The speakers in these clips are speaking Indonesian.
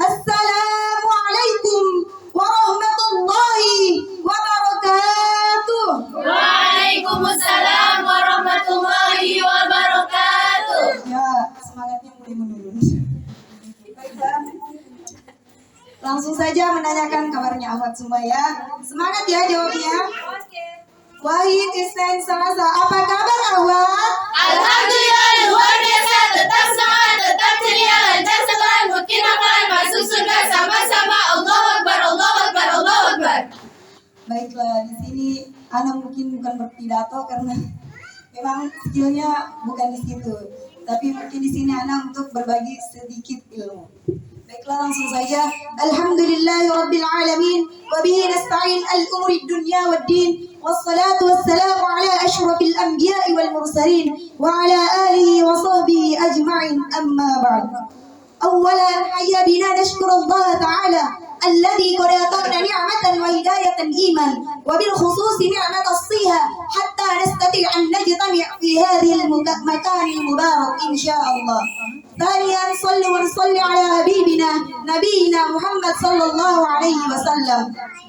Assalamualaikum warahmatullahi wabarakatuh. Waalaikumsalam warahmatullahi wabarakatuh. Ya, semangatnya mulai menurun. Baiklah. Langsung saja menanyakan kabarnya akhwat semua ya. Semangat ya jawabnya. Wahid, Isnin, Selasa. Apa kabar akhwat? Alhamdulillah luar biasa, tetap semangat, tetap ceria, lancar sekolah, mungkin akan masuk surga sama-sama. Allahu Akbar, Allahu Akbar, Allahu Akbar. Baiklah, di sini Ana mungkin bukan berpidato karena memang skillnya bukan di situ. Tapi mungkin di sini Ana untuk berbagi sedikit ilmu. Baiklah, langsung saja. Alhamdulillahi Rabbil Alamin. Wabihi nasta'in al-umuri dunya wad din. Wassalatu wassalamu ala ashrafil anbiya'i wal mursalin. Wa ala alihi wa sahbihi ajma'in, amma ba'd. Awalan hayya bina nashkurullah ta'ala الذي قد أعطانا نعمة وهداية الإيمان وبالخصوص نعمة الصيحة حتى نستطيع أن نجتمع في هذه المكان المبارك إن شاء الله. ثانيا صلوا ونصلي على حبيبنا نبينا محمد صلى الله عليه وسلم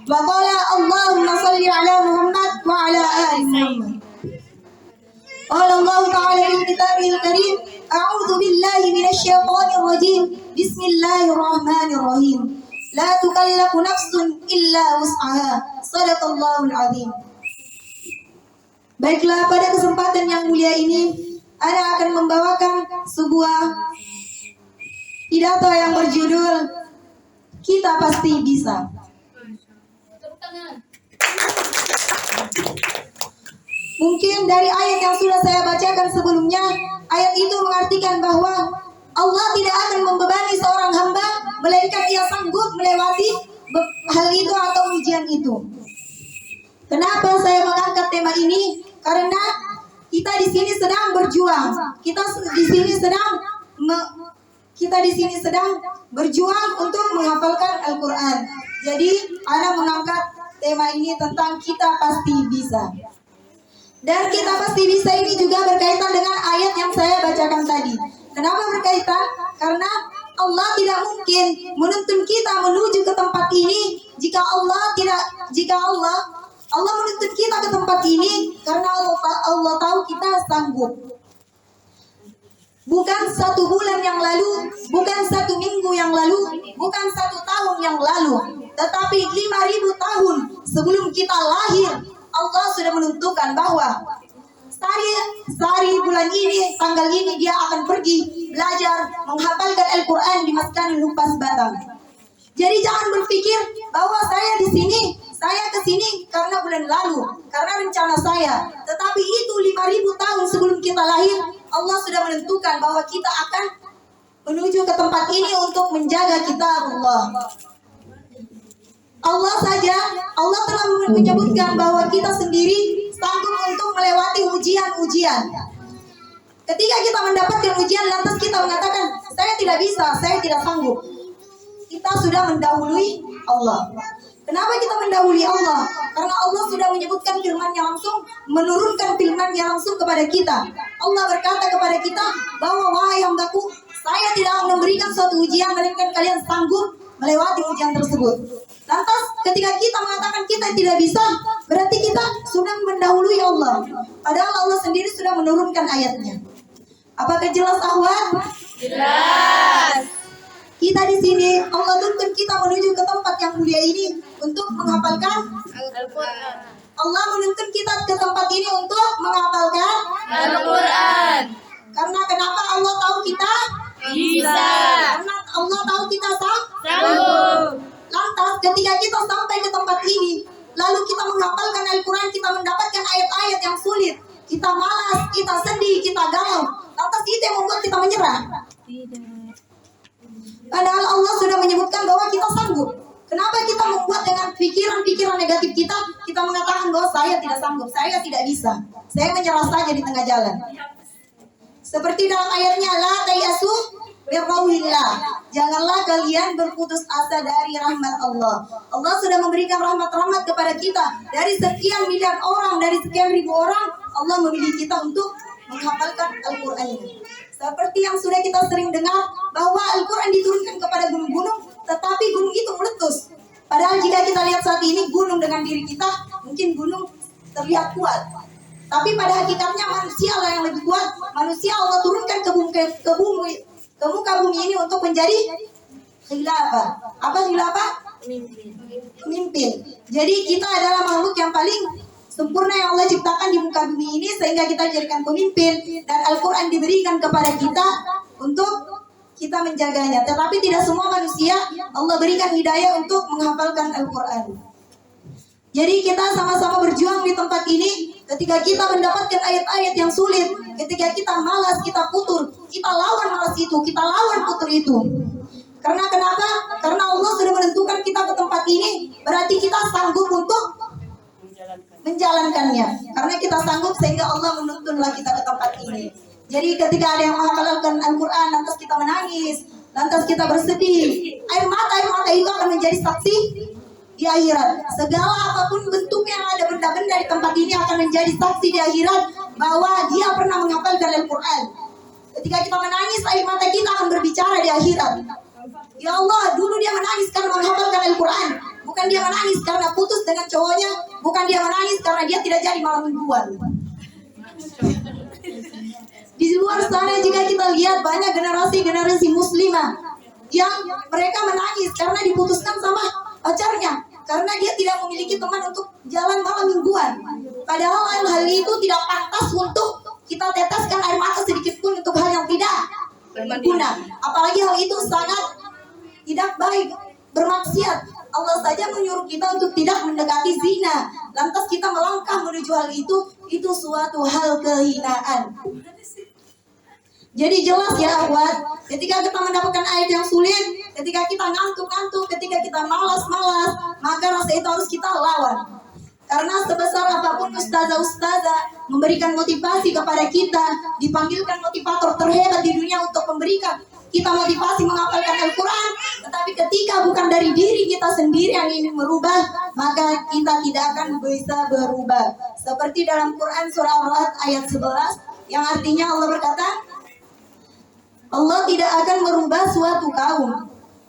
وقال اللهم صل على محمد وعلى آل محمد. قال الله تعالى في كتابه الكريم أعوذ بالله من الشيطان الرجيم بسم الله الرحمن الرحيم لا تكلف نفس إلا وسعها صدق الله العظيم. Baiklah, pada kesempatan yang mulia ini Ana akan membawakan sebuah pidato yang berjudul Kita Pasti Bisa. Tepuk tangan. Mungkin dari ayat yang sudah saya bacakan sebelumnya, ayat itu mengartikan bahwa Allah tidak akan membebani seorang hamba melainkan ia sanggup melewati hal itu atau ujian itu. Kenapa saya mengangkat tema ini? Karena kita di sini sedang berjuang. Kita di sini sedang berjuang untuk menghafalkan Al-Qur'an. Jadi, Ana mengangkat tema ini tentang kita pasti bisa. Dan kita pasti bisa ini juga berkaitan dengan ayat yang saya bacakan tadi. Kenapa berkaitan? Karena Allah tidak mungkin menuntun kita menuju ke tempat ini jika Allah menuntun kita ke tempat ini karena Allah tahu kita sanggup. Bukan 1 bulan yang lalu, bukan 1 minggu yang lalu, bukan 1 tahun yang lalu, tetapi 5.000 tahun sebelum kita lahir, Allah sudah menentukan bahwa Sari bulan ini, tanggal ini dia akan pergi belajar menghafalkan Al-Quran di Maskanul Huffaz Batam. Jadi jangan berpikir bahwa saya di sini, saya ke sini karena bulan lalu, karena rencana saya. Tetapi itu 5.000 tahun sebelum kita lahir, Allah sudah menentukan bahwa kita akan menuju ke tempat ini untuk menjaga kitabullah. Allah telah menyebutkan bahwa kita sendiri sanggup untuk melewati ujian-ujian. Ketika kita mendapatkan ujian, lantas kita mengatakan, saya tidak bisa, saya tidak sanggup. Kita sudah mendahului Allah. Kenapa kita mendahului Allah? Karena Allah sudah menyebutkan firman-Nya langsung, menurunkan firman-Nya langsung kepada kita. Allah berkata kepada kita bahwa wahai hambaku, saya tidak akan memberikan suatu ujian melainkan kalian sanggup melewati ujian tersebut. Lantas ketika kita mengatakan kita tidak bisa, berarti kita sudah mendahului Allah. Padahal Allah sendiri sudah menurunkan ayatnya. Apakah jelas akhwat? Jelas. Kita di sini Allah tuntun kita menuju ke tempat yang mulia ini untuk menghafalkan Al-Quran. Allah menuntun kita ke tempat ini untuk menghafalkan Al-Quran. Karena kenapa Allah tahu kita Bisa. Karena Allah tahu kita Sanggup. Lantas ketika kita sampai ke tempat ini, lalu kita menghafalkan Al-Quran, kita mendapatkan ayat-ayat yang sulit, kita malas, kita sedih, kita galau. Lantas itu yang membuat kita menyerah. Padahal Allah sudah menyebutkan bahwa kita sanggup. Kenapa kita membuat dengan pikiran-pikiran negatif kita, kita mengatakan bahwa saya tidak sanggup, saya tidak bisa, saya menyerah saja di tengah jalan. Seperti dalam ayatnya, la tayasu birrauhillah. Janganlah kalian berputus asa dari rahmat Allah. Allah sudah memberikan rahmat-rahmat kepada kita. Dari sekian miliar orang, dari sekian ribu orang, Allah memilih kita untuk menghafalkan Al-Quran ini. Seperti yang sudah kita sering dengar, bahwa Al-Quran diturunkan kepada gunung-gunung, Padahal jika kita lihat saat ini gunung dengan diri kita, mungkin gunung terlihat kuat. Tapi pada hakikatnya manusia lah yang lebih kuat. Manusia Allah turunkan ke muka bumi ini untuk menjadi khilafah. Apa khilafah? Pemimpin. Jadi kita adalah makhluk yang paling sempurna yang Allah ciptakan di muka bumi ini, sehingga kita dijadikan pemimpin, dan Al-Quran diberikan kepada kita untuk kita menjaganya. Tetapi tidak semua manusia Allah berikan hidayah untuk menghafalkan Al-Quran. Jadi kita sama-sama berjuang di tempat ini. Ketika kita mendapatkan ayat-ayat yang sulit, ketika kita malas, kita putur, kita lawan malas itu, kita lawan putur itu. Karena kenapa? Karena Allah sudah menentukan kita ke tempat ini, berarti kita sanggup untuk menjalankannya. Karena kita sanggup, sehingga Allah menuntunlah kita ke tempat ini. Jadi ketika ada yang menghafalkan Al-Quran, lantas kita menangis, lantas kita bersedih, air mata itu akan menjadi saksi di akhirat. Segala apapun bentuk yang ada benda-benda di tempat ini akan menjadi saksi di akhirat bahwa dia pernah menghafalkan Al-Quran. Ketika kita menangis, air mata kita akan berbicara di akhirat. Ya Allah, dulu dia menangis karena menghafalkan Al-Quran. Bukan dia menangis karena putus dengan cowoknya. Bukan dia menangis karena dia tidak jadi malam mingguan. Di luar sana jika kita lihat banyak generasi muslimah yang mereka menangis karena diputuskan sama pacarnya, karena dia tidak memiliki teman untuk jalan malam mingguan. Padahal hal itu tidak pantas untuk kita teteskan air mata sedikit pun untuk hal yang tidak berguna. Apalagi hal itu sangat tidak baik, bermaksiat. Allah saja menyuruh kita untuk tidak mendekati zina. Lantas kita melangkah menuju hal itu suatu hal kehinaan. Jadi jelas ya akhwat, ketika kita mendapatkan ayat yang sulit, ketika kita ngantuk-ngantuk, ketika kita malas-malas, maka rasa itu harus kita lawan. Karena sebesar apapun ustazah-ustazah memberikan motivasi kepada kita, dipanggilkan motivator terhebat di dunia untuk memberikan kita motivasi menghafalkan Al-Quran, tetapi ketika bukan dari diri kita sendiri yang ingin merubah, maka kita tidak akan bisa berubah. Seperti dalam Quran surah Ar-Ra'd ayat 11, yang artinya Allah berkata, Allah tidak akan merubah suatu kaum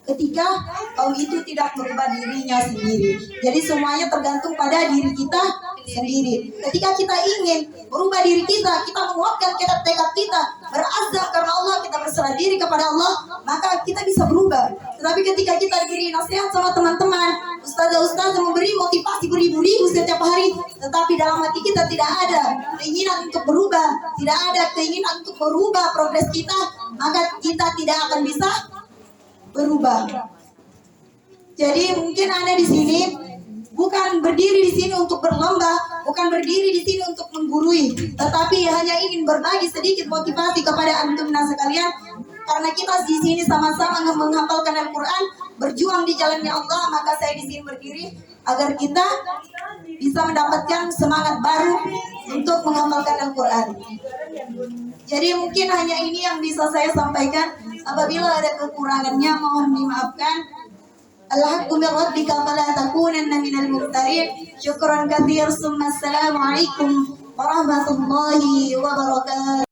ketika kaum itu tidak merubah dirinya sendiri. Jadi semuanya tergantung pada diri kita sendiri. Ketika kita ingin merubah diri kita, kita menguatkan tekad kita, berazam karena Allah, kita berserah diri kepada Allah, maka kita bisa berubah. Tetapi ketika kita diberi nasihat sama teman-teman, ustazah-ustazah memberi motivasi beribu-ribu setiap hari, tetapi dalam hati kita tidak ada keinginan untuk berubah, tidak ada keinginan untuk merubah progres kita, maka kita tidak akan bisa berubah. Jadi mungkin Anda di sini bukan berdiri di sini untuk berlomba, bukan berdiri di sini untuk menggurui, tetapi hanya ingin berbagi sedikit motivasi kepada antum sekalian. Karena kita di sini sama-sama menghafalkan Al-Quran, berjuang di jalannya Allah, maka saya di sini berdiri agar kita bisa mendapatkan semangat baru untuk menghafalkan Al-Quran. Jadi mungkin hanya ini yang bisa saya sampaikan. Apabila ada kekurangannya mohon dimaafkan. Al-haqqu min rabbika fala takunanna minal mumtarin. Syukran katsir. Assalamualaikum warahmatullahi wabarakatuh.